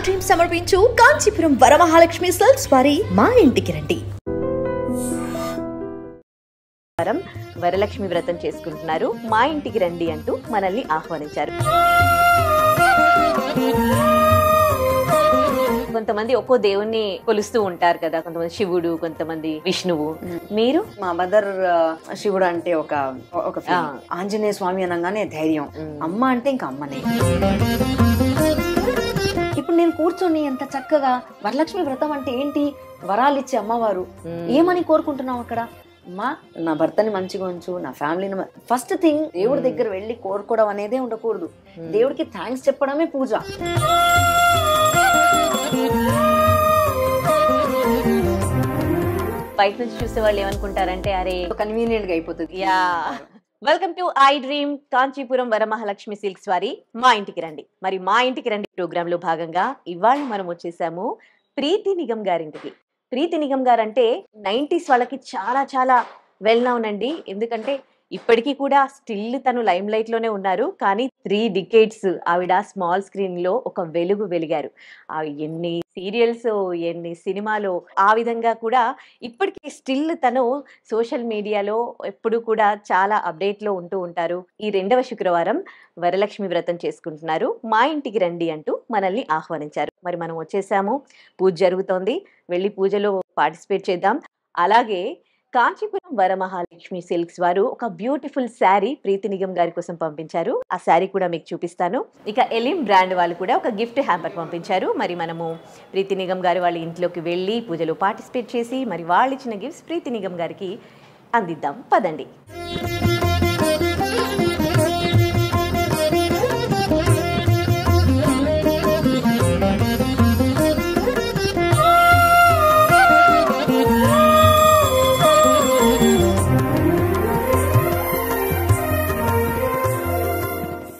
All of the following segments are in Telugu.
డ్రీమ్ సమర్పించు కాంచీపురం వరమహాలక్ష్మి సిల్క్స్ వారి మా ఇంటికి రండి. వరలక్ష్మి వ్రతం చేసుకుంటున్నారు, మా ఇంటికి రండి అంటూ మనల్ని ఆహ్వానించారు. కొంతమంది ఒక్కో దేవుణ్ణి కొలుస్తూ ఉంటారు కదా, కొంతమంది శివుడు, కొంతమంది విష్ణువు. మీరు? మా మదర్ శివుడు అంటే ఒక ఆంజనేయ స్వామి అనగానే ధైర్యం, అమ్మ అంటే ఇంకా అమ్మనే. ఇప్పుడు నేను కూర్చొని ఎంత చక్కగా వరలక్ష్మి వ్రతం అంటే ఏంటి, వరాలు ఇచ్చే అమ్మవారు, ఏమని కోరుకుంటున్నాం అక్కడ? అమ్మా నా భర్తని మంచిగా ఉంచు, నా ఫ్యామిలీని. ఫస్ట్ థింగ్ దేవుడి దగ్గర వెళ్ళి కోరుకోవడం అనేదే ఉండకూడదు, దేవుడికి థ్యాంక్స్ చెప్పడమే పూజ. బయట నుంచి చూసే వాళ్ళు ఏమనుకుంటారంటే అరే కన్వీనియంట్ గా అయిపోతుంది. Yeah, welcome to I dream Kanchipuram Varamahalakshmi silks వారి మా ఇంటికి రండి. మరి మా ఇంటికి రండి ప్రోగ్రామ్ లో భాగంగా ఇవాళ మనం వచ్చేసాము ప్రీతి నిగమ్ గారింటికి. ప్రీతి నిగమ్ గారు అంటే 90s వాళ్ళకి చాలా చాలా వెల్ నౌన్ అండి. ఎందుకంటే ఇప్పటికీ కూడా స్టిల్ తను లైమ్ లైట్ లోనే ఉన్నారు, కానీ 3 decades ఆవిడ స్మాల్ స్క్రీన్ లో ఒక వెలుగు వెలిగారు. ఎన్ని సీరియల్స్, ఎన్ని సినిమాలు, ఆ విధంగా కూడా ఇప్పటికీ స్టిల్ తను సోషల్ మీడియాలో ఎప్పుడు కూడా చాలా అప్డేట్ లో ఉంటూ ఉంటారు. ఈ 2వ శుక్రవారం వరలక్ష్మి వ్రతం చేసుకుంటున్నారు, మా ఇంటికి రండి అంటూ మనల్ని ఆహ్వానించారు. మరి మనం వచ్చేసాము, పూజ జరుగుతోంది, వెళ్ళి పూజలో పార్టిసిపేట్ చేద్దాం. అలాగే కాంచీపురం వరమహాలక్ష్మి సిల్క్స్ వారు ఒక బ్యూటిఫుల్ శారీ ప్రీతి నిగమ్ గారి కోసం పంపించారు. ఆ శారీ కూడా మీకు చూపిస్తాను. ఇక ఎలిమ్ బ్రాండ్ వాళ్ళు కూడా ఒక గిఫ్ట్ హ్యాంపర్ పంపించారు. మరి మనము ప్రీతి నిగమ్ గారి వాళ్ళ ఇంట్లోకి వెళ్ళి పూజలో పార్టిసిపేట్ చేసి మరి వాళ్ళు ఇచ్చిన గిఫ్ట్స్ ప్రీతి నిగమ్ గారికి అందిద్దాం. పదండి.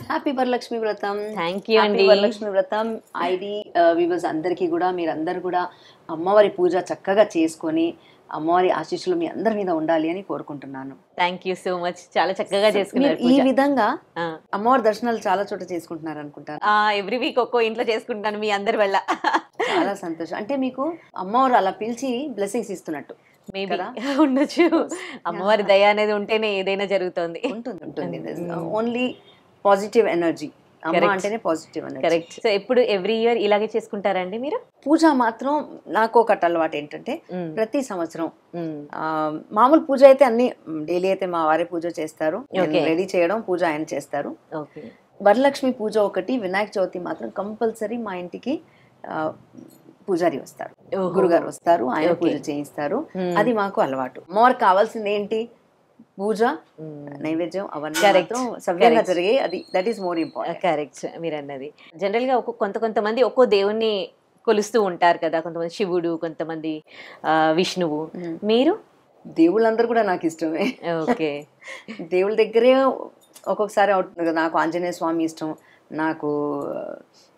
హ్యాపీ వరలక్ష్మి వ్రతం. థ్యాంక్ యూ అండి. వరలక్ష్మి వ్రతం ఐడి వ్యూవర్స్ అందరికీ కూడా, మీరందరూ కూడా అమ్మవారి పూజ చక్కగా చేసుకొని అమ్మవారి ఆశీస్సులు మీ అందరి మీద ఉండాలి అని కోరుకుంటున్నాను. Thank you so much. చాలా చక్కగా చేసుకున్నారు. ఈ విధంగా అమ్మవారి దర్శనాలు చాలా చోట చేసుకుంటున్నారు అనుకుంటారు. ఎవ్రీ వీక్ ఒక్కో ఇంట్లో చేసుకుంటాను మీ అందరి వల్ల. చాలా సంతోషం. అంటే మీకు అమ్మవారు అలా పిలిచి బ్లెస్సింగ్స్ ఇస్తున్నట్టు మేబీ ఉండొచ్చు. అమ్మవారి దయ అనేది ఉంటేనే ఏదైనా జరుగుతుంది. ఉంటుంది. Only positive energy. అమ్మ అంటేనే పాజిటివ్ ఎనర్జీ. కరెక్ట్. సో ఎప్పుడు ఎవ్రీ ఇయర్ ఇలాగే చేసుకుంటారండి మీరు? పూజ మాత్రం నాకు ఒక అలవాటు ఏంటంటే ప్రతి సంవత్సరం మామూలు పూజ అయితే అన్ని డైలీ అయితే మా వారే పూజ చేస్తారు, రెడీ చేయడం, పూజ ఆయన చేస్తారు. వరలక్ష్మి పూజ ఒకటి, వినాయక చవితి మాత్రం కంపల్సరీ మా ఇంటికి పూజారి వస్తారు, గురుగారు వస్తారు, ఆయన పూజ చేయిస్తారు. అది మాకు అలవాటు. అమ్మవారికి కావాల్సింది ఏంటి? పూజ, నైవేద్యం, అవన్నీ సవ్యంగా జరిగాయి. అది that is more important. Correct మీరు అన్నది. జనరల్ గా కొంతమంది ఒక్కో దేవుణ్ణి కొలుస్తూ ఉంటారు కదా, కొంతమంది శివుడు, కొంతమంది విష్ణువు. మీరు? దేవుళ్ళందరూ కూడా నాకు ఇష్టమే. ఓకే. దేవుళ్ళ దగ్గరే ఒక్కొక్కసారి నాకు ఆంజనేయ స్వామి ఇష్టం, నాకు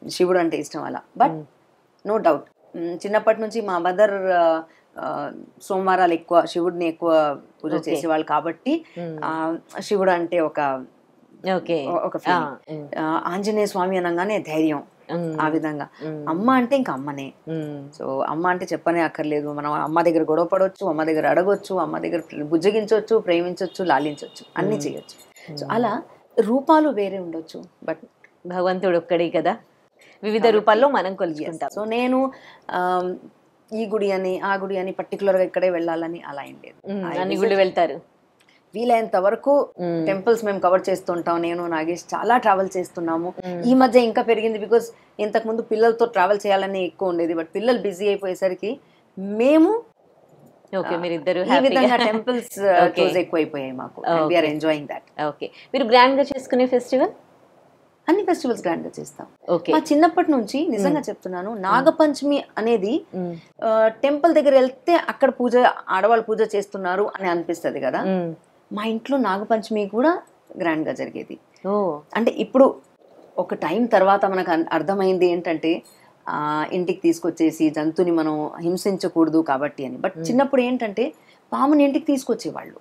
శివుడు అంటే ఇష్టం, అలా. బట్ నో డౌట్ చిన్నప్పటి నుంచి మా మదర్ సోమవారాలు ఎక్కువ శివుడిని ఎక్కువ పూజ చేసేవాళ్ళు కాబట్టి శివుడు అంటే ఒక ఆంజనేయ స్వామి అనగానే ధైర్యం, ఆ విధంగా. అమ్మ అంటే ఇంకా అమ్మనే. సో అమ్మ అంటే చెప్పనే అక్కర్లేదు. మనం అమ్మ దగ్గర గొడవ పడవచ్చు, అమ్మ దగ్గర అడగొచ్చు, అమ్మ దగ్గర బుజ్జగించవచ్చు, ప్రేమించవచ్చు, లాలించవచ్చు, అన్ని చేయొచ్చు. సో అలా రూపాలు వేరే ఉండొచ్చు, బట్ భగవంతుడు ఒక్కడే కదా, వివిధ రూపాల్లో మనం కొలుచుకుంటాం. సో నేను ఈ గుడి అని ఆ గుడి అని పర్టికులర్ గా ఇక్కడే వెళ్ళాలని అలా ఏం లేదు. అన్ని గుళ్ళు వెళ్తారు. వీలైనంత వరకు టెంపుల్స్ మేము కవర్ చేస్తుంటాం. నేను నాగేష్ చాలా ట్రావెల్ చేస్తున్నాము. ఈ మధ్య ఇంకా పెరిగింది, బికాస్ ఇంతకు ముందు పిల్లలతో ట్రావెల్ చేయాలని ఎక్కువ ఉండేది, బట్ పిల్లలు బిజీ అయిపోయేసరికి మేము ఈ విధంగా టెంపుల్స్ ఎక్కువ అయిపోయాయి మాకు. We are enjoying that. Okay. మీరు గ్రాండ్ గా చేసుకునే ఫెస్టివల్? అన్ని ఫెస్టివల్స్ గ్రాండ్ గా చేస్తాం. మా చిన్నప్పటి నుంచి నిజంగా చెప్తున్నాను, నాగపంచమి అనేది టెంపుల్ దగ్గర వెళ్తే అక్కడ పూజ, ఆడవాళ్ళు పూజ చేస్తున్నారు అని అనిపిస్తుంది కదా. మా ఇంట్లో నాగపంచమి కూడా గ్రాండ్ గా జరిగేది. అంటే ఇప్పుడు ఒక టైం తర్వాత మనకు అర్థమైంది ఏంటంటే ఇంటికి తీసుకొచ్చేసి జంతుని మనం హింసించకూడదు కాబట్టి అని. బట్ చిన్నప్పుడు ఏంటంటే పాముని ఇంటికి తీసుకొచ్చేవాళ్ళు,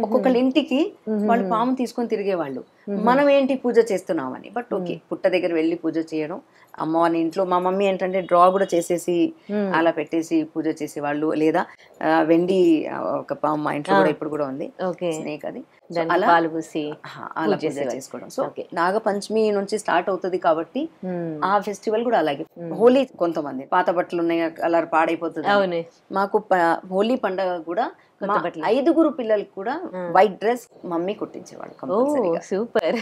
ఒక్కొక్కళ్ళ ఇంటికి వాళ్ళు పాము తీసుకొని తిరిగేవాళ్ళు. మనం ఏంటి పూజ చేస్తున్నామని. బట్ ఓకే, పుట్ట దగ్గర వెళ్ళి పూజ చేయడం అమ్మవారిని ఇంట్లో మా మమ్మీ ఏంటంటే డ్రా కూడా చేసేసి అలా పెట్టేసి పూజ చేసేవాళ్ళు, లేదా వెండి ఒక పాము మా ఇంట్లో కూడా ఇప్పుడు కూడా ఉంది, స్నేక్ అది, అలా అలా పూజ చేసుకోవడం. సో నాగపంచమి నుంచి స్టార్ట్ అవుతుంది కాబట్టి ఆ ఫెస్టివల్ కూడా అలాగే. హోలీ కొంతమంది పాత బట్టలు ఉన్నాయి అలా పాడైపోతుంది, మాకు హోలీ పండగ కూడా 5 పిల్లలకి కూడా వైట్ డ్రెస్ మమ్మీ కుట్టించేవాడు. సూపర్.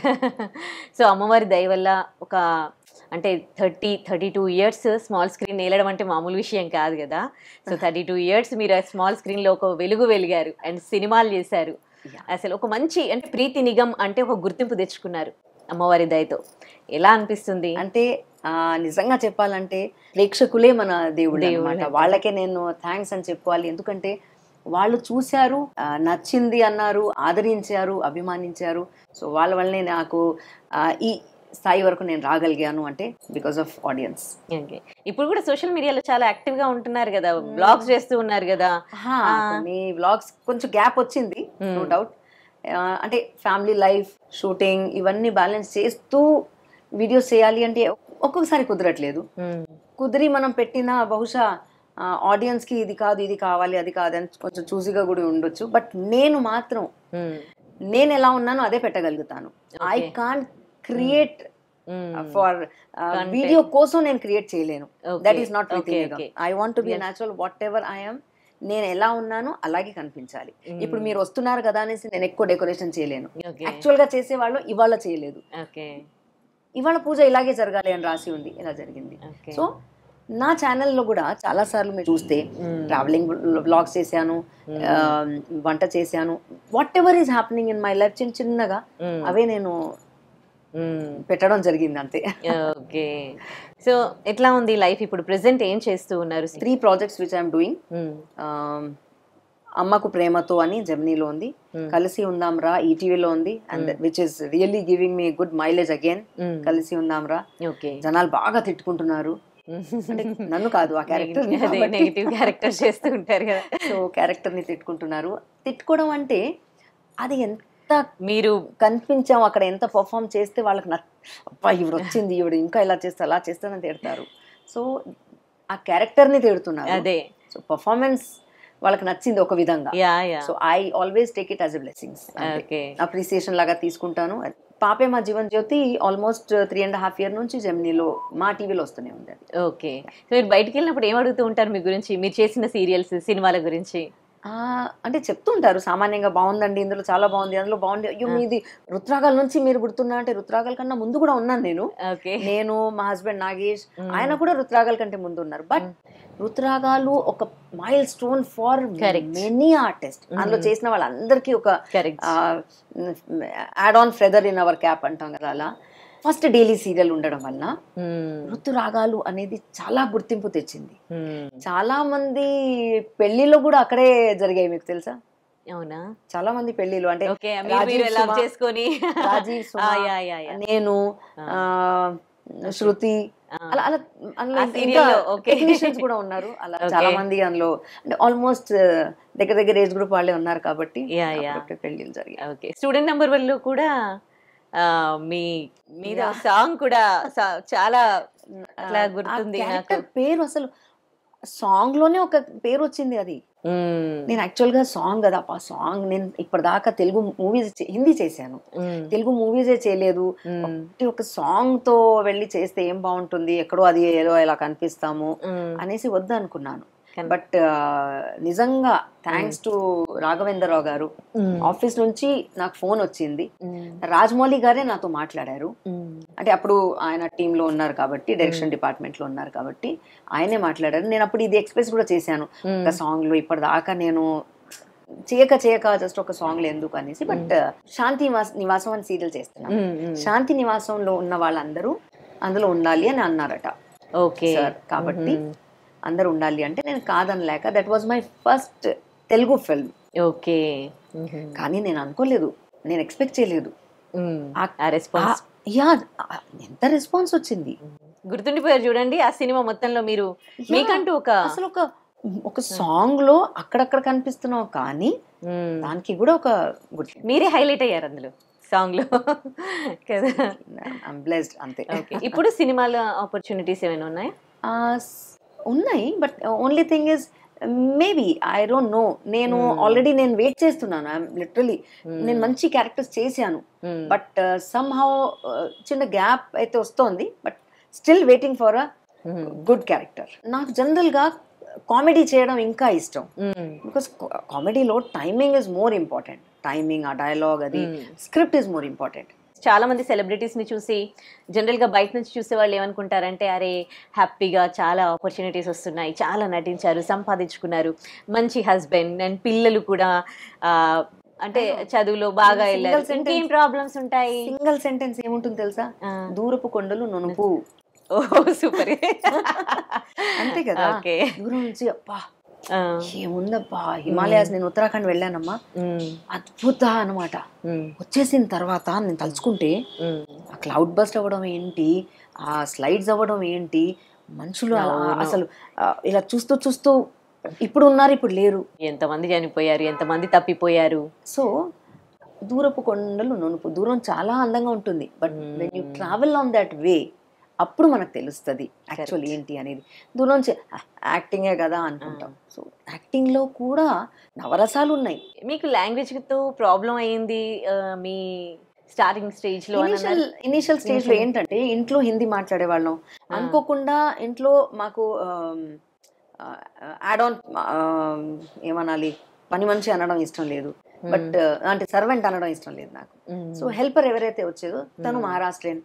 సో అమ్మవారి దయ వల్ల ఒక అంటే 32 ఇయర్స్ స్మాల్ స్క్రీన్ నేలడం అంటే మామూలు విషయం కాదు కదా. సో 32 ఇయర్స్ మీరు స్మాల్ స్క్రీన్ లో ఒక వెలుగు వెలిగారు అండ్ సినిమాలు చేశారు. అసలు ఒక మంచి అంటే ప్రీతి నిగం అంటే ఒక గుర్తింపు తెచ్చుకున్నారు అమ్మవారి దయతో. ఎలా అనిపిస్తుంది? అంటే నిజంగా చెప్పాలంటే ప్రేక్షకులే మన దేవుడు అన్నమాట. వాళ్ళకే నేను థ్యాంక్స్ అని చెప్పుకోవాలి. ఎందుకంటే వాళ్ళు చూశారు, నచ్చింది అన్నారు, ఆదరించారు, అభిమానించారు. సో వాళ్ళ వల్లనే నాకు ఈ స్థాయి వరకు నేను రాగలిగాను అంటే బికాస్ ఆఫ్ ఆడియన్స్. ఇప్పుడు కూడా సోషల్ మీడియాలో చాలా యాక్టివ్ గా ఉంటున్నారు కదా, బ్లాగ్స్ చేస్తూ ఉన్నారు కదా. మీ బ్లాగ్స్ కొంచెం గ్యాప్ వచ్చింది నో డౌట్. అంటే ఫ్యామిలీ లైఫ్, షూటింగ్ ఇవన్నీ బ్యాలెన్స్ చేస్తూ వీడియోస్ చేయాలి అంటే ఒక్కొక్కసారి కుదరట్లేదు. కుదిరి మనం పెట్టిన బహుశా ఆడియన్స్ కి ఇది కాదు, ఇది కావాలి, అది కాదని కొంచెం చూసిగా కూడా ఉండొచ్చు. బట్ నేను మాత్రం నేను ఎలా ఉన్నానో అదే పెట్టగలుగుతాను. I can't create for video కోసం నేను క్రియేట్ చేయలేను. That is not Preeti Nigam. I want to be natural. Whatever I am, నేను ఎలా ఉన్నానో అలాగే కనిపించాలి. ఇప్పుడు మీరు వస్తున్నారు కదా అనేసి నేను ఎక్కువ డెకరేషన్ చేయలేను. యాక్చువల్ గా చేసేవాళ్ళు ఇవాళ చేయలేదు, ఇవాళ పూజ ఇలాగే జరగాలి అని రాసి ఉంది, ఇలా జరిగింది. సో నా ఛానల్లో కూడా చాలా సార్లు మీరు చూస్తే ట్రావెలింగ్ వ్లాగ్స్ చేశాను, వంట చేశాను, what ever is happening in my life చిన్న చిన్నగా అవే నేను పెట్టడం జరిగింది అంతే. ఓకే. సో ఎట్లా ఉంది లైఫ్ ఇప్పుడు? ప్రెసెంట్ ఏం చేస్తూ ఉన్నారు? 3 ప్రాజెక్ట్స్ విచ్ ఐఎమ్ డూయింగ్. అమ్మకు ప్రేమతో అని జెమినీలో ఉంది, కలిసి ఉందాం రా ఈటీవీలో ఉంది, and which is really giving me good mileage again. కలిసి ఉందాం రా జనాలు బాగా తిట్టుకుంటున్నారు, నన్ను కాదు ఆ క్యారెక్టర్, నెగటివ్ క్యారెక్టర్ చేస్తూ ఉంటారు కదా. సో క్యారెక్టర్ ని తిట్టుకుంటున్నారు. తిట్టుకోవడం అంటే అది ఎంత మీరు కనిపించాం అక్కడ, ఎంత పర్ఫామ్ చేస్తే వాళ్ళకి అబ్బా ఈవిడ వచ్చింది, ఈవిడ ఇంకా ఇలా చేస్తే అలా చేస్తానని తిడతారు. సో ఆ క్యారెక్టర్ ని తిడుతున్నారు. అదే సో పర్ఫార్మెన్స్ వాళ్ళకి నచ్చింది ఒక విధంగా. So I always take it as a blessings, appreciation లాగా తీసుకుంటాను. పాపే మా జీవన్ జ్యోతి ఆల్మోస్ట్ 3.5 years నుంచి జెమినీలో మా టీవీలో వస్తూనే ఉంది. ఓకే. సో మీరు బయటకు వెళ్ళినప్పుడు ఏం అడుగుతూ ఉంటారు మీ గురించి, మీరు చేసిన సీరియల్స్ సినిమాల గురించి? అంటే చెప్తుంటారు సామాన్యంగా, బాగుందండి, ఇందులో చాలా బాగుంది, అందులో బాగుంది, అయ్యో మీది రుత్రాగాల నుంచి మీరు గుర్తున్నా అంటే రుత్రాగాల కన్నా ముందు కూడా ఉన్నాను నేను మా హస్బెండ్ నాగేష్ ఆయన కూడా రుత్రాగాల కంటే ముందు ఉన్నారు. బట్ రుత్రాగాలు ఒక mile stone for many artist. అందులో చేసిన వాళ్ళందరికీ ఒక add on feather in our cap అంటాం కదా, అలా ఫస్ట్ డైలీ సీరియల్ ఉండడం వల్ల ఋతురాగాలు అనేది చాలా గుర్తింపు తెచ్చింది. చాలా మంది పెళ్లిలో కూడా అక్కడే జరిగాయి, మీకు తెలుసా? అవునా? చాలా మంది పెళ్లిలు అంటే రాజీవ్, నేను, శృతి, అలా అలా అందులో టెక్నీషియన్స్ కూడా ఉన్నారు. అలా చాలా మంది అందులో అంటే ఆల్మోస్ట్ దగ్గర ఏజ్ గ్రూప్ వాళ్ళే ఉన్నారు కాబట్టి పెళ్లిలు జరిగాయి. స్టూడెంట్ నెంబర్ 1 కూడా మీ మీద సాంగ్ కూడా చాలా అట్లా గుర్తుంది నాకు. పేరు అసలు సాంగ్ లోనే ఒక పేరు వచ్చింది. అది నేను యాక్చువల్ గా సాంగ్ కదా, ఆ సాంగ్ నేను ఇప్పటిదాకా తెలుగు మూవీస్ హిందీ చేశాను, తెలుగు మూవీసే చేయలేదు. ఒక సాంగ్ తో వెళ్ళి చేస్తే ఏం బాగుంటుంది, ఎక్కడో అది ఏదో ఇలా కనిపిస్తాము అనేసి వద్దు అనుకున్నాను. బట్ నిజంగా థ్యాంక్స్ టు రాఘవేంద్రరావు గారు, ఆఫీస్ నుంచి నాకు ఫోన్ వచ్చింది, రాజమౌళి గారే నాతో మాట్లాడారు. అంటే అప్పుడు ఆయన టీమ్ లో ఉన్నారు కాబట్టి, డైరెక్షన్ డిపార్ట్మెంట్ లో ఉన్నారు కాబట్టి ఆయనే మాట్లాడారు. నేను అప్పుడు ఇది ఎక్స్ప్రెస్ కూడా చేశాను ఒక సాంగ్ లో, ఇప్పటిదాకా నేను చేయక జస్ట్ ఒక సాంగ్ లో ఎందుకు అనేసి. బట్ శాంతి నివాసం అని సీరియల్ చేస్తున్నాను. శాంతి నివాసంలో ఉన్న వాళ్ళందరూ అందులో ఉండాలి అని అన్నారట. ఓకే సార్, కాబట్టి అందరు ఉండాలి అంటే నేను కాదనలేక, that was my first Telugu film. Okay. కానీ నేను అనుకోలేదు, నేను ఎక్స్పెక్ట్ చేయలేదు ఎంత రెస్పాన్స్ వచ్చింది. గుర్తుండిపోయారు చూడండి ఆ సినిమా మొత్తంలో. మీరు మీకంటూ అసలు ఒక సాంగ్ లో అక్కడక్కడ కనిపిస్తున్నావు కానీ దానికి కూడా ఒక మీరే హైలైట్ అయ్యారు అందులో సాంగ్ లో కదా. ఐమ్ బ్లెస్డ్ అంతే. ఓకే, ఇప్పుడు సినిమాల ఆపర్చునిటీస్ ఏమైనా ఉన్నాయా? ఉన్నాయి, but only thing is maybe I don't know. నేను ఆల్రెడీ నేను వెయిట్ చేస్తున్నాను. ఐఎమ్ లిటరలీ నేను మంచి క్యారెక్టర్స్ చేశాను, బట్ సమ్ హౌ చిన్న గ్యాప్ అయితే వస్తోంది, but still waiting for a good character. నాకు జనరల్ గా కామెడీ చేయడం ఇంకా ఇష్టం, బికాస్ కామెడీలో timing is more important. Timing, ఆ డైలాగ్, అది స్క్రిప్ట్ ఇస్ మోర్ ఇంపార్టెంట్. చాలా మంది సెలబ్రిటీస్ ని చూసి జనరల్ గా బయట నుంచి చూసే వాళ్ళు ఏమనుకుంటారంటే, అరే హ్యాపీగా చాలా ఆపర్చునిటీస్ వస్తున్నాయి, చాలా నటించారు, సంపాదించుకున్నారు, మంచి హస్బెండ్ అండ్ పిల్లలు కూడా అంటే చదువులో బాగా వెళ్ళారు, ఇంకేం ప్రాబ్లమ్స్ ఉంటాయి. సింగిల్ సెంటెన్స్ ఏముంటుంది తెలుసా? దూరపు కొండలు నునుపు. ఓ సూపర్. అంతే కదా. దూరం నుంచి అబ్బా ఏముందబ్బా, హిమాలయాస్, నేను ఉత్తరాఖండ్ వెళ్ళానమ్మా, అద్భుత అనమాట. వచ్చేసిన తర్వాత నేను తలుచుకుంటే ఆ క్లౌడ్ బస్ట్ అవ్వడం ఏంటి, ఆ స్లైడ్స్ అవ్వడం ఏంటి, మనుషులు అసలు ఇలా చూస్తూ చూస్తూ ఇప్పుడు ఉన్నారు, ఇప్పుడు లేరు, ఎంతమంది చనిపోయారు, ఎంతమంది తప్పిపోయారు. సో దూరపు కొండలు నునుపు. దూరం చాలా అందంగా ఉంటుంది, but when you travel on that way అప్పుడు మనకు తెలుస్తుంది యాక్చువల్ ఏంటి అనేది. దూరం యాక్టింగే కదా అనుకుంటాం. సో యాక్టింగ్ లో కూడా నవరసాలు ఉన్నాయి. మీకు లాంగ్వేజ్ తో ప్రాబ్లం అయ్యింది మీ స్టార్టింగ్ స్టేజ్ లో? ఇనిషియల్ స్టేజ్ లో ఏంటంటే ఇంట్లో హిందీ మాట్లాడే వాళ్ళం, అనుకోకుండా ఇంట్లో మాకు యాడ్ ఆన్ ఏమనాలి, పని మనిషి అనడం ఇష్టం లేదు, బట్ అంటే సర్వెంట్ అనడం ఇష్టం లేదు నాకు. సో హెల్పర్ ఎవరైతే వచ్చేదో తను మహారాష్ట్రియన్,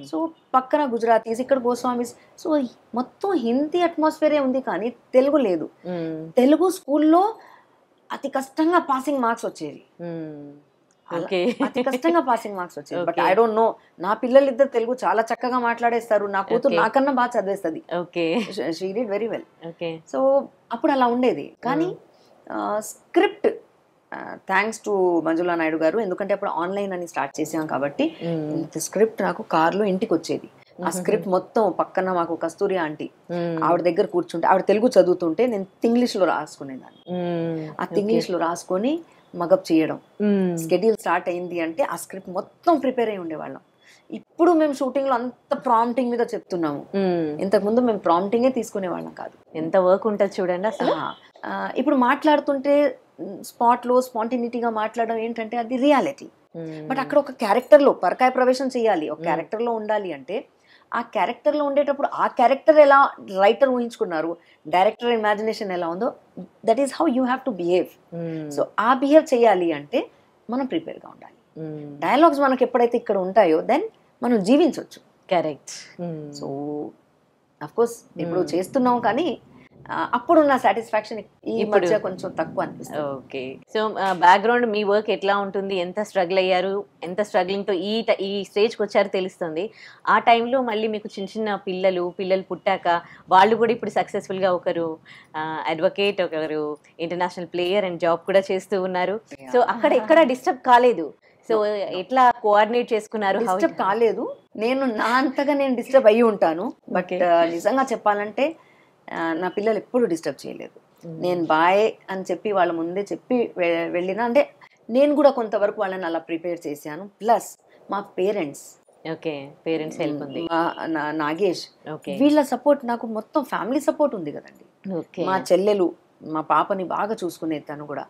సో పక్కన గుజరాతీస్, ఇక్కడ గోస్వామీస్. సో మొత్తం హిందీ అట్మాస్ఫియరే ఉంది, కానీ తెలుగు లేదు. తెలుగు స్కూల్లో అతి కష్టంగా పాసింగ్ మార్క్స్ వచ్చేవి, అతి కష్టంగా పాసింగ్ మార్క్స్ వచ్చేవి. బట్ ఐ డోంట్ నో, నా పిల్లలు ఇద్దరు తెలుగు చాలా చక్కగా మాట్లాడేస్తారు, నా కూతురు నాకన్నా బాగా చదివేస్తుంది. She did very well. So అప్పుడు అలా ఉండేది. కానీ script thanks to Manjula Naidu గారు, ఎందుకంటే అప్పుడు ఆన్లైన్ అని స్టార్ట్ చేసాం కాబట్టి స్క్రిప్ట్ నాకు కార్లో ఇంటికి వచ్చేది. ఆ స్క్రిప్ట్ మొత్తం పక్కన మాకు కస్తూరి ఆంటీ, ఆవిడ దగ్గర కూర్చుంటే, ఆవిడ తెలుగు చదువుతుంటే నేను ఇంగ్లీష్ లో రాసుకునేదాన్ని. ఆ ఇంగ్లీష్ లో రాసుకొని మగప్ చేయడం. స్కెడ్యూల్ స్టార్ట్ అయింది అంటే ఆ స్క్రిప్ట్ మొత్తం ప్రిపేర్ అయి ఉండేవాళ్ళం. ఇప్పుడు మేము షూటింగ్ లో అంత ప్రాంప్టింగ్ మీద చెప్తున్నాము, ఇంతకు ముందు మేము ప్రాంప్టింగే తీసుకునే వాళ్ళం కాదు. ఎంత వర్క్ ఉంటుంది చూడండి అసలు. ఇప్పుడు మాట్లాడుతుంటే స్పాట్ లో స్పాంటినిటీగా మాట్లాడడం ఏంటంటే అది రియాలిటీ. బట్ అక్కడ ఒక క్యారెక్టర్ లో పరకాయ ప్రవేశం చేయాలి, ఒక క్యారెక్టర్ లో ఉండాలి అంటే ఆ క్యారెక్టర్ లో ఉండేటప్పుడు ఆ క్యారెక్టర్ ఎలా రైటర్ ఊహించుకున్నారు, డైరెక్టర్ ఇమాజినేషన్ ఎలా ఉందో, that is how you have to behave. So ఆ బిహేవ్ చేయాలి అంటే మనం ప్రిపేర్ గా ఉండాలి. డైలాగ్స్ మనకి ఎప్పుడైతే ఇక్కడ ఉంటాయో దెన్ మనం జీవించవచ్చు. కరెక్ట్. సో అఫ్ కోర్స్ ఇప్పుడు చేస్తున్నాం, కానీ అప్పుడున్న సాటిస్ఫాక్షన్ ఈ మధ్య కొంచెం తక్కువ అనిపిస్తుంది. ఓకే. సో బ్యాక్గ్రౌండ్ మీ వర్క్ ఎట్లా ఉంటుంది, ఎంత స్ట్రగుల్ అయ్యారు, ఎంత స్ట్రగ్లింగ్ తో ఈ స్టేజ్కి వచ్చారో తెలుస్తుంది. ఆ టైంలో మళ్ళీ మీకు చిన్న చిన్న పిల్లలు పుట్టాక వాళ్ళు కూడా ఇప్పుడు సక్సెస్ఫుల్ గా ఒకరు అడ్వకేట్, ఒకరు ఇంటర్నేషనల్ ప్లేయర్ అండ్ జాబ్ కూడా చేస్తూ ఉన్నారు. సో అక్కడ ఎక్కడ డిస్టర్బ్ కాలేదు. సో ఎట్లా కోఆర్డినేట్ చేసుకున్నారు? డిస్టర్బ్ కాలేదు. నేను నా అంతగా నేను డిస్టర్బ్ అయ్యి ఉంటాను, బట్ నిజంగా చెప్పాలంటే నా పిల్లలు ఎప్పుడు డిస్టర్బ్ చేయలేదు. నేను బాయ్ అని చెప్పి వాళ్ళ ముందే చెప్పి వెళ్ళినా, అంటే నేను కూడా కొంతవరకు వాళ్ళని అలా ప్రిపేర్ చేశాను. ప్లస్ మా పేరెంట్స్, హెల్ప్ ఉంది, నాగేష్, వీళ్ళ సపోర్ట్, నాకు మొత్తం ఫ్యామిలీ సపోర్ట్ ఉంది కదండి. మా చెల్లెలు, మా పాపని బాగా చూసుకునేది తను కూడా.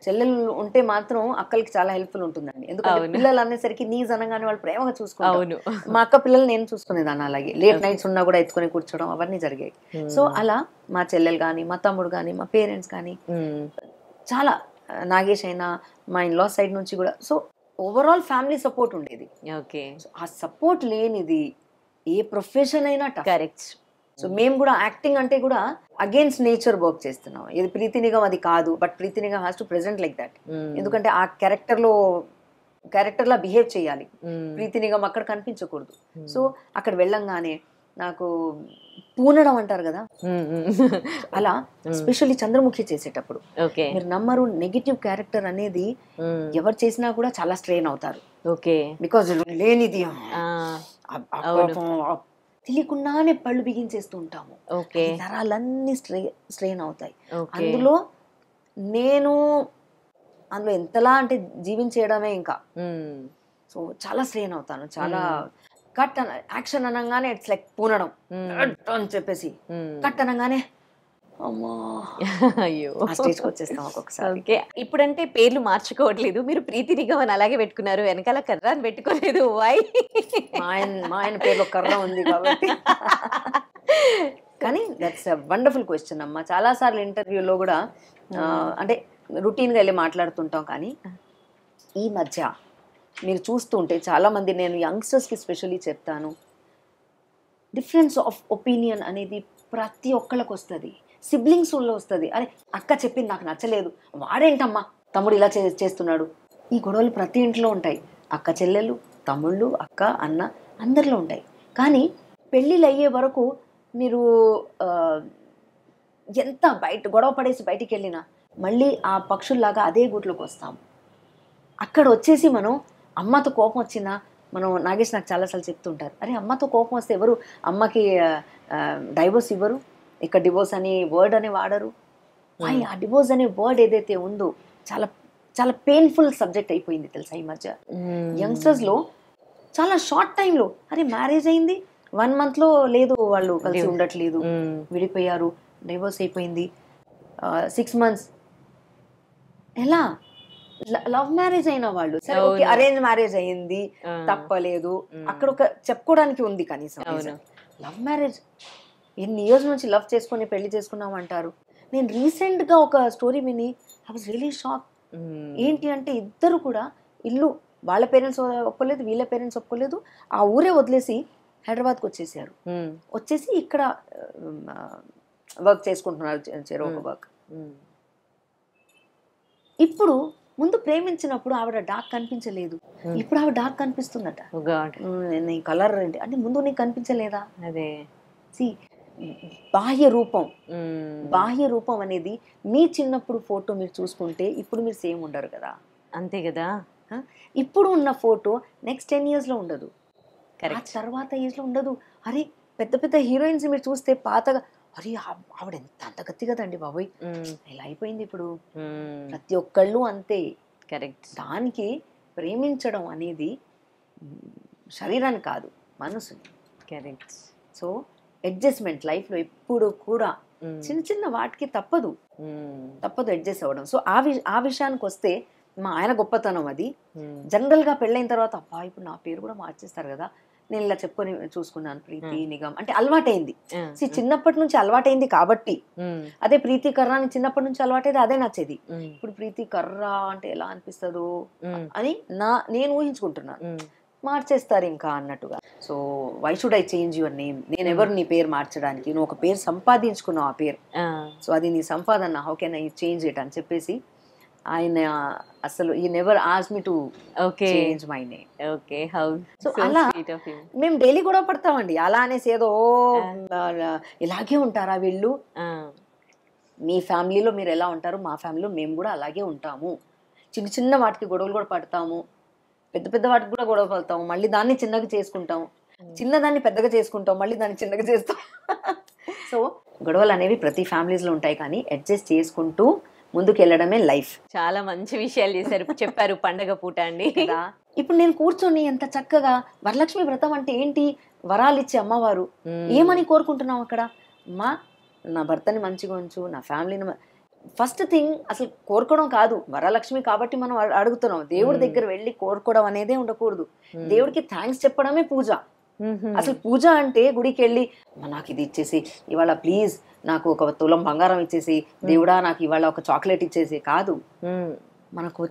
చెల్లెలు ఉంటే మాత్రం అక్కలకి చాలా హెల్ప్ఫుల్ ఉంటుందండి, ఎందుకంటే పిల్లలు అనేసరికి నీజ్ అనగానే వాళ్ళు ప్రేమగా చూసుకుంటారు. మా అక్క పిల్లలు నేను చూసుకునేదాన్ని, అలాగే లేట్ నైట్స్ ఉన్నా కూడా ఎత్తుకొని కూర్చోవడం అవన్నీ జరిగాయి. సో అలా మా చెల్లెలు కానీ, మా తమ్ముడు కానీ, మా పేరెంట్స్ కానీ చాలా, నాగేష్ అయినా మా ఇన్ లా సైడ్ నుంచి కూడా, సో ఓవరాల్ ఫ్యామిలీ సపోర్ట్ ఉండేది. ఆ సపోర్ట్ లేనిది ఏ ప్రొఫెషన్ అయినా టఫ్. కరెక్ట్. సో మేము కూడా యాక్టింగ్ అంటే కూడా అగేన్స్ట్ నేచర్ వర్క్ చేస్తున్నాం. ఇది ప్రీతి నిగమ్ అది కాదు, but Preeti Nigam has to present like that. ఎందుకంటే ఆ క్యారెక్టర్ లా బిహేవ్ చేయాలి. ప్రీతి నిగమ్ అక్కడ కనిపించకూడదు. సో అక్కడ వెళ్ళంగానే నాకు పూనడం అంటారు కదా, అలా స్పెషల్లీ చంద్రముఖి చేసేటప్పుడు మీరు నమ్మరు, నెగిటివ్ క్యారెక్టర్ అనేది ఎవరు చేసినా కూడా చాలా స్ట్రెయిన్ అవుతారు. బికాజ్ లేనిది తెలియకుండానే పళ్ళు బిగించేస్తూ ఉంటాము, నరాలన్నీ స్ట్రెయిన్ అవుతాయి. అందులో నేను ఎంతలా అంటే జీవించేయడమే ఇంకా. సో చాలా స్ట్రెయిన్ అవుతాను, చాలా కట్ యాక్షన్ అనగానే ఇట్స్ లైక్ పూనడం అని చెప్పేసి, కట్ అనగానే అమ్మా అయ్యో ఆ స్టేజ్కి వచ్చేస్తాం ఒక్కొక్కసారి. ఓకే. ఇప్పుడంటే పేర్లు మార్చుకోవట్లేదు, మీరు ప్రీతి నిగమ్ అని అలాగే పెట్టుకున్నారు, వెనకాల కర్ర అని పెట్టుకోలేదు, వై? మా ఆయన పేరులో కర్ర ఉంది కాబట్టి. కానీ దట్స్ అ వండర్ఫుల్ క్వశ్చన్ అమ్మా. చాలాసార్లు ఇంటర్వ్యూలో కూడా అంటే రొటీన్గా వెళ్ళి మాట్లాడుతుంటాం, కానీ ఈ మధ్య మీరు చూస్తుంటే చాలామంది, నేను యంగ్స్టర్స్కి స్పెషల్లీ చెప్తాను, డిఫరెన్స్ ఆఫ్ ఒపీనియన్ అనేది ప్రతి ఒక్కళ్ళకి వస్తుంది, సిబ్లింగ్స్లో వస్తుంది. అరే అక్క చెప్పింది నాకు నచ్చలేదు, వాడేంటమ్మా తమ్ముడు ఇలా చేస్తున్నాడు, ఈ గొడవలు ప్రతి ఇంట్లో ఉంటాయి. అక్క చెల్లెలు, తమ్ముళ్ళు, అక్క, అన్న అందరిలో ఉంటాయి. కానీ పెళ్ళిళ్ళు అయ్యే వరకు మీరు ఎంత గొడవ పడేసి బయటికి వెళ్ళినా మళ్ళీ ఆ పక్షుల్లాగా అదే గూట్లోకి వస్తాం. అక్కడ వచ్చేసి మనం అమ్మతో కోపం వచ్చినా, మనం నాగేష్ నాకు చాలాసార్లు చెప్తుంటారు, అరే అమ్మతో కోపం వస్తే ఎవరు అమ్మకి డైవోర్స్ ఇవ్వరు, ఇక్కడ డివోర్స్ అని వర్డ్ అని వాడరు. ఆ డివోర్స్ అనే వర్డ్ ఏదైతే ఉందో చాలా చాలా పెయిన్ఫుల్ సబ్జెక్ట్ అయిపోయింది తెలుసా ఈ మధ్య యంగ్స్టర్స్లో. చాలా షార్ట్ టైంలో అరే మ్యారేజ్ అయింది 1 monthలో లేదు, వాళ్ళు కలిసి ఉండట్లేదు, విడిపోయారు, డైవోర్స్ అయిపోయింది, 6 months. ఎలా లవ్ మ్యారేజ్ అయిన వాళ్ళు సరే ఓకే, అరేంజ్ మ్యారేజ్ అయింది తప్పలేదు, అక్కడ ఒక చెప్పుకోవడానికి ఉంది కనీసం. లవ్ మ్యారేజ్ ఎన్ని ఇయర్స్ నుంచి లవ్ చేసుకుని పెళ్లి చేసుకున్నాం అంటారు. నేను రీసెంట్గా ఒక స్టోరీ విని ఐ వాజ్ రియలీ షాక్. ఏంటి అంటే ఇద్దరు కూడా ఇల్లు వాళ్ళ పేరెంట్స్ ఒప్పుకోలేదు, వీళ్ళ పేరెంట్స్ ఒప్పుకోలేదు, ఆ ఊరే వదిలేసి హైదరాబాద్కి వచ్చేసారు. వచ్చేసి ఇక్కడ వర్క్ చేసుకుంటున్నారు, చెరొక వర్క్. ఇప్పుడు ముందు ప్రేమించినప్పుడు ఆవిడ డార్క్ కనిపించలేదు, ఇప్పుడు ఆవిడ డార్క్ కనిపిస్తుందట. నీ కలర్ ఏంటి అంటే ముందు నీకు కనిపించలేదా? అదే బాహ్య రూపం అనేది మీ చిన్నప్పుడు ఫోటో మీరు చూసుకుంటే ఇప్పుడు మీరు సేమ్ ఉండరు కదా. అంతే కదా. ఇప్పుడు ఉన్న ఫోటో నెక్స్ట్ 10 yearsలో ఉండదు, తర్వాత ఏజ్లో ఉండదు. అరే పెద్ద పెద్ద హీరోయిన్స్ మీరు చూస్తే పాతగా, అరే ఆవిడ ఎంత అంత గట్టి కదండి బాబోయ్, ఇలా అయిపోయింది ఇప్పుడు. ప్రతి ఒక్కళ్ళు అంతే. కరెక్ట్. దానికి ప్రేమించడం అనేది శరీరాన్ని కాదు, మనసుని. కరెక్ట్. సో అడ్జస్ట్మెంట్ లైఫ్లో ఎప్పుడు కూడా చిన్న చిన్న వాటికి తప్పదు అడ్జస్ట్ అవ్వడం. సో ఆ విషయానికి వస్తే మా ఆయన గొప్పతనం అది. జనరల్గా పెళ్ళైన తర్వాత అబ్బా ఇప్పుడు నా పేరు కూడా మార్చేస్తారు కదా, నేను ఇలా చెప్పుకొని చూసుకున్నాను ప్రీతి నిగమ్ అంటే అలవాటైంది. చిన్నప్పటి నుంచి అలవాటైంది కాబట్టి, అదే ప్రీతి కర్ర అని చిన్నప్పటి నుంచి అలవాటైంది, అదే నచ్చేది. ఇప్పుడు ప్రీతి కర్ర అంటే ఎలా అనిపిస్తుందో అని నేను ఊహించుకుంటున్నాను, మార్చేస్తారు ఇంకా అన్నట్టుగా. So why should I change your name? నేను ఎవరు నీ పేరు మార్చడానికి? నువ్వు ఒక పేరు సంపాదించుకున్నావు ఆ పేరు, సో అది నీ సంపాదన, how can I change it అని చెప్పేసి ఆయన అసలు ఈ never ask me to change my name. Okay, how so అలా మేము డైలీ గొడవ పడతామండి. అలా అనేసి ఏదో ఇలాగే ఉంటారా వీళ్ళు, మీ ఫ్యామిలీలో మీరు ఎలా ఉంటారు, మా ఫ్యామిలీలో మేము కూడా అలాగే ఉంటాము. చిన్న చిన్న వాటికి గొడవలు కూడా పడతాము, పెద్ద పెద్ద వాటికి కూడా గొడవ పడతాము, మళ్ళీ దాన్ని చిన్నగా చేసుకుంటాం, చిన్నదాన్ని పెద్దగా చేసుకుంటాం, మళ్ళీ దాన్ని చిన్నగా చేస్తాం. సో గొడవలు అనేవి ప్రతి ఫ్యామిలీస్లో ఉంటాయి, కానీ అడ్జస్ట్ చేసుకుంటూ ముందుకు వెళ్ళడమే లైఫ్. చాలా మంచి విషయాలు చెప్పారు పండగ పూట అండి. ఇప్పుడు నేను కూర్చొని ఎంత చక్కగా వరలక్ష్మి వ్రతం అంటే ఏంటి, వరాలు ఇచ్చే అమ్మవారు, ఏమని కోరుకుంటున్నాం అక్కడ? అమ్మా నా భర్తని మంచిగా ఉంచు, నా ఫ్యామిలీని. ఫస్ట్ థింగ్ అసలు కోరుకోవడం కాదు, వరలక్ష్మి కాబట్టి మనం అడుగుతున్నాం. దేవుడి దగ్గర వెళ్ళి కోరుకోవడం అనేదే ఉండకూడదు. దేవుడికి థ్యాంక్స్ చెప్పడమే పూజ. అసలు పూజ అంటే గుడికి వెళ్ళి నాకు ఇది ఇచ్చేసి, ఇవాళ ప్లీజ్ నాకు ఒక తులం బంగారం ఇచ్చేసి, దేవుడా నాకు ఇవాళ ఒక చాక్లెట్ ఇచ్చేసి కాదు. మనకు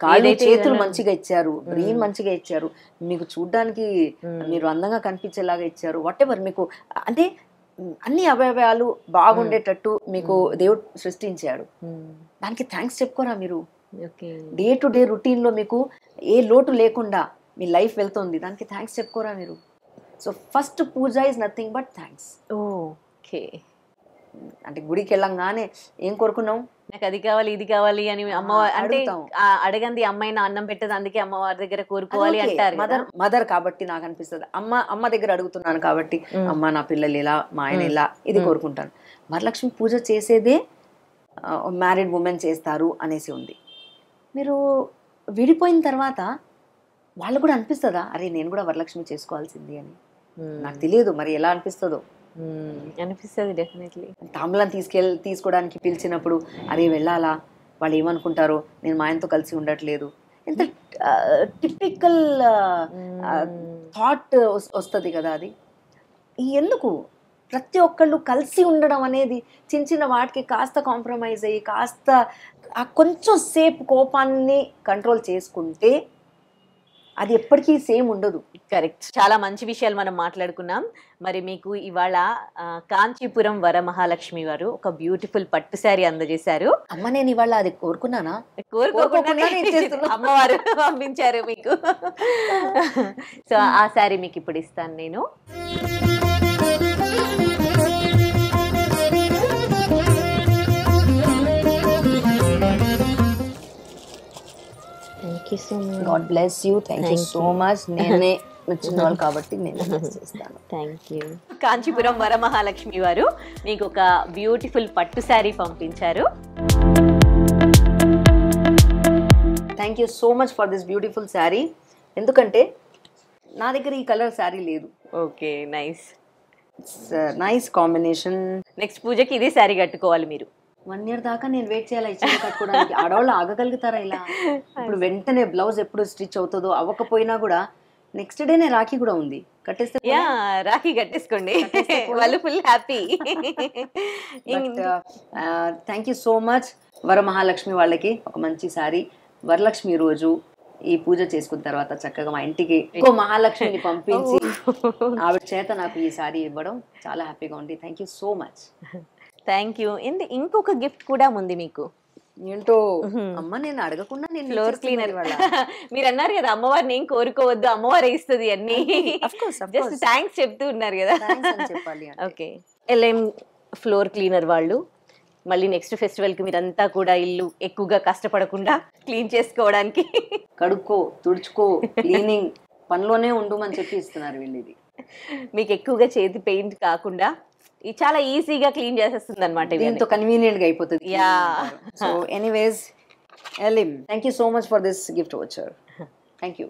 కాళ్ళు చేతులు మంచిగా ఇచ్చారు, బ్రెయిన్ మంచిగా ఇచ్చారు, మీకు చూడ్డానికి మీరు అందంగా కనిపించేలాగా ఇచ్చారు, వాట్ ఎవర్ మీకు అంటే అన్ని అవయవాలు బాగుండేటట్టు మీకు దేవుడు సృష్టించాడు. దానికి థ్యాంక్స్ చెప్పుకోరా మీరు? డే టు డే రొటీన్లో మీకు ఏ లోటు లేకుండా మీ లైఫ్ వెళ్తుంది, దానికి థ్యాంక్స్ చెప్పుకోరా మీరు? So first puja is nothing but thanks. Okay. అంటే గుడికి వెళ్ళంగానే ఏం కోరుకున్నాం, నాకు అది కావాలి ఇది కావాలి అని అమ్మవారు అంటే అడగంది అమ్మాయిని అన్నం పెట్టదు, అందుకే అమ్మవారి దగ్గర కోరుకోవాలి అంటారు. మదర్ కాబట్టి నాకు అనిపిస్తుంది, అమ్మ దగ్గర అడుగుతున్నాను కాబట్టి అమ్మ నా పిల్లలు ఇలా, మా ఆయన ఇలా, ఇది కోరుకుంటాను. వరలక్ష్మి పూజ చేసేదే మ్యారీడ్ ఉమెన్ చేస్తారు అనేసి ఉంది. మీరు విడిపోయిన తర్వాత వాళ్ళు కూడా అనిపిస్తుందా అరే నేను కూడా వరలక్ష్మి చేసుకోవాల్సింది అని? నాకు తెలియదు మరి ఎలా అనిపిస్తుందో. అనిపిస్తుంది డెఫినెట్లీ. తాంబూలం తీసుకోవడానికి పిలిచినప్పుడు అరే వెళ్ళాలా, వాళ్ళు ఏమనుకుంటారో, నేను మా ఆయనతో కలిసి ఉండట్లేదు, ఎంత టిపికల్ థాట్ వస్తుంది కదా అది. ఎందుకు ప్రతి ఒక్కళ్ళు కలిసి ఉండడం అనేది చిన్న చిన్న వాటికి కాస్త కాంప్రమైజ్ అయ్యి కాస్త కొంచెం సేపు కోపాన్ని కంట్రోల్ చేసుకుంటే అది ఎప్పటికీ సేమ్ ఉండదు. కరెక్ట్. చాలా మంచి విషయాలు మనం మాట్లాడుకున్నాం. మరి మీకు ఇవాళ కాంచీపురం వరమహాలక్ష్మి వారు ఒక బ్యూటిఫుల్ పట్టు శారీ అందజేశారు. అమ్మ నేను ఇవాళ అది కోరుకున్నానా? కోరుకోకుండా అమ్మవారు పంపించారు మీకు. సో ఆ శారీ మీకు ఇప్పుడు ఇస్తాను నేను. God bless you. Thank you so much. నేనే నచ్చిన వాళ్ళు కాబట్టి నేను చేస్తాను. Thank you. కాంచీపురం వరమహాలక్ష్మి వారు మీకు ఒక బ్యూటిఫుల్ పట్టు శారీ పంపించారు. Thank you so much for this beautiful sari. ఎందుకంటే నా దగ్గర ఈ కలర్ శారీ లేదు. Okay, nice. Nice combination. Next పూజకి ఇదే శారీ కట్టుకోవాలి మీరు. 1 year దాకా నేను వెయిట్ చేయాలి ఈ చీర కట్టుకోవడానికి. ఆడవాళ్ళు ఆగగలుగుతారా ఇలా? ఇప్పుడు వెంటనే బ్లౌజ్ ఎప్పుడు స్టిచ్ అవుతుందో అవ్వకపోయినా కూడా నెక్స్ట్ డేనే రాఖీ కూడా ఉంది, కట్టేస్తే రాఖీ కట్టేసుకోండి, వాళ్ళు full happy. Thank you so much. Varamahalakshmi వాళ్ళకి ఒక మంచి సారీ. వరలక్ష్మి రోజు ఈ పూజ చేసుకున్న తర్వాత చక్కగా మా ఇంటికి ఇంకో మహాలక్ష్మిని పంపించి ఆవిడ చేత నాకు ఈ సారీ ఇవ్వడం చాలా హ్యాపీగా ఉంది. Thank you so much. Thank you. ఇంకొక గిఫ్ట్ కూడా ఉంది మీకు. ఏంటో అమ్మ, నేను అడగకుండా నేను ఫ్లోర్ క్లీనర్. మీరు అన్నారు కదా అమ్మవారిని ఏం కోరుకోవద్దు, అమ్మవారు ఇస్తుంది అన్ని. జస్ట్ థ్యాంక్స్ చెప్తూ ఉన్నారు కదా, చెప్పాలి. ఓకే. ఎల్ఎం ఫ్లోర్ క్లీనర్ వాళ్ళు మళ్ళీ నెక్స్ట్ ఫెస్టివల్ కి మీరంతా కూడా ఇల్లు ఎక్కువగా కష్టపడకుండా క్లీన్ చేసుకోవడానికి కడుక్కో, తుడుచుకో, క్లీనింగ్ పనిలోనే ఉండమని చెప్పి ఇస్తున్నారు వీళ్ళు. ఇది మీకు ఎక్కువగా చేతి పెయింట్ కాకుండా చాలా ఈజీగా క్లీన్ చేసేస్తుంది అనమాట. దీంతో కన్వీనియంట్ గా అయిపోతుంది. సో ఎనీవేస్ ఎలిమ్, thank you so much for this gift voucher. Thank you.